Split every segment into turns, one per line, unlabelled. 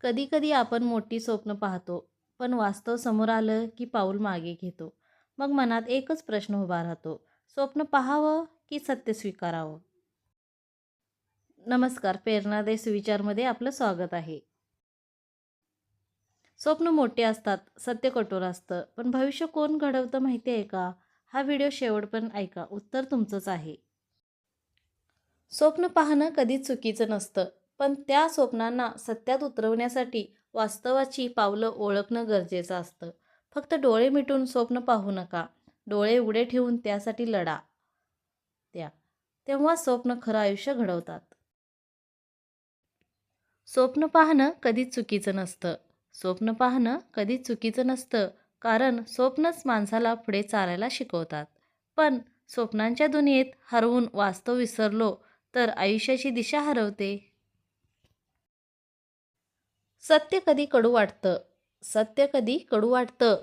कधी-कधी आपण मोठी स्वप्न पाहतो, पण वास्तव समोर आलं की पाऊल मागे घेतो. मग मनात एकच प्रश्न उभा राहतो, स्वप्न पाहावं की सत्य स्वीकारावं? नमस्कार, प्रेरणादायी सुविचारमध्ये आपलं स्वागत आहे. स्वप्न मोठे असतात, सत्य कठोर असतं, पण भविष्य कोण घडवतं माहिती आहे का? हा व्हिडिओ शेवटपर्यंत ऐका, उत्तर तुमचंच आहे. स्वप्न पाहणं कधीच चुकीचं नसतं, पण त्या स्वप्नांना सत्यात उतरवण्यासाठी वास्तवाची पावलं ओळखणं गरजेचं असतं. फक्त डोळे मिटून स्वप्न पाहू नका. डोळे उघडे ठेवून त्यासाठी लढा. त्या तेव्हा स्वप्न खरं आयुष्य घडवतात. स्वप्न पाहणं कधीच चुकीचं नसतं. स्वप्न पाहणं कधीच चुकीचं नसतं, कारण स्वप्नच माणसाला पुढे चालायला शिकवतात. पण स्वप्नांच्या दुनियेत हरवून वास्तव विसरलो तर आयुष्याची दिशा हरवते. सत्य कधी कडू वाटतं. सत्य कधी कडू वाटतं,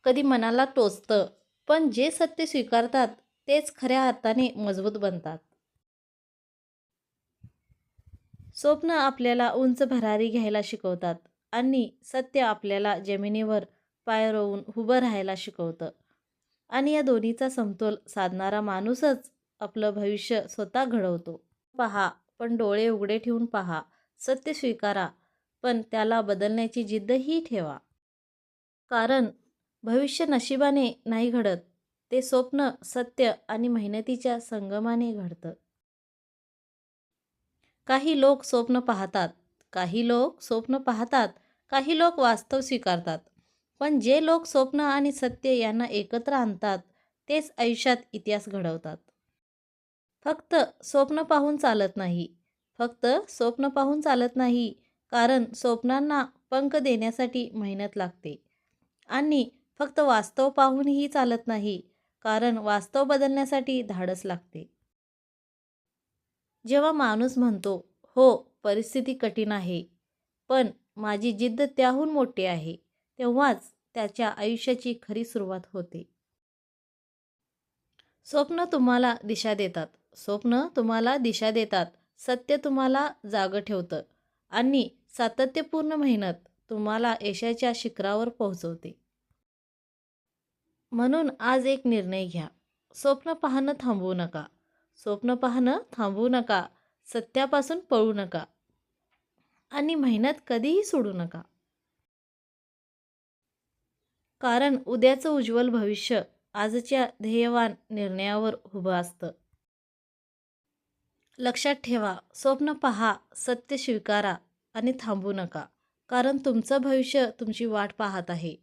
कधी मनाला टोचतं. पण जे सत्य स्वीकारतात तेच खऱ्या अर्थाने मजबूत बनतात. स्वप्न आपल्याला उंच भरारी घ्यायला शिकवतात आणि सत्य आपल्याला जमिनीवर पाय रोवून उभं राहायला शिकवतं. आणि या दोन्हीचा समतोल साधणारा माणूसच आपलं भविष्य स्वतः घडवतो. पहा, पण डोळे उघडे ठेवून पहा. सत्य स्वीकारा, पण त्याला बदलण्याची जिद्दही ठेवा. कारण भविष्य नशिबाने नाही घडत, ते स्वप्न, सत्य आणि मेहनतीच्या संगमाने घडतं. काही लोक स्वप्न पाहतात, काही लोक स्वप्न पाहतात, काही लोक वास्तव स्वीकारतात. पण जे लोक स्वप्न आणि सत्य यांना एकत्र आणतात, तेच आयुष्यात इतिहास घडवतात. फक्त स्वप्न पाहून चालत नाही. फक्त स्वप्न पाहून चालत नाही, कारण स्वप्नांना पंख देण्यासाठी मेहनत लागते. आणि फक्त वास्तव पाहूनही चालत नाही, कारण वास्तव बदलण्यासाठी धाडस लागते. जेव्हा माणूस म्हणतो, हो, परिस्थिती कठीण आहे, पण माझी जिद्द त्याहून मोठी आहे, तेव्हाच त्याच्या आयुष्याची खरी सुरुवात होते. स्वप्न तुम्हाला दिशा देतात. स्वप्न तुम्हाला दिशा देतात. सत्य तुम्हाला जागं ठेवतं आणि सातत्यपूर्ण मेहनत तुम्हाला यशाच्या शिखरावर पोहोचवते. म्हणून आज एक निर्णय घ्या. स्वप्न पाहणं थांबवू नका. स्वप्न पाहणं थांबवू नका. सत्यापासून पळू नका आणि मेहनत कधीही सोडू नका. कारण उद्याचं उज्ज्वल भविष्य आजच्या ध्येयवान निर्णयावर उभं असतं. लक्षात ठेवा, स्वप्न पहा, सत्य स्वीकारा आणि थांबू नका. कारण तुमचं भविष्य तुमची वाट पाहत आहे.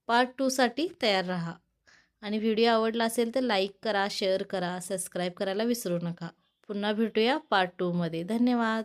पार्ट 2 साठी तयार राहा. आणि व्हिडिओ आवडला असेल तर लाईक करा, शेअर करा, सबस्क्राईब करायला विसरू नका. पुन्हा भेटूया पार्ट 2 मध्ये. धन्यवाद.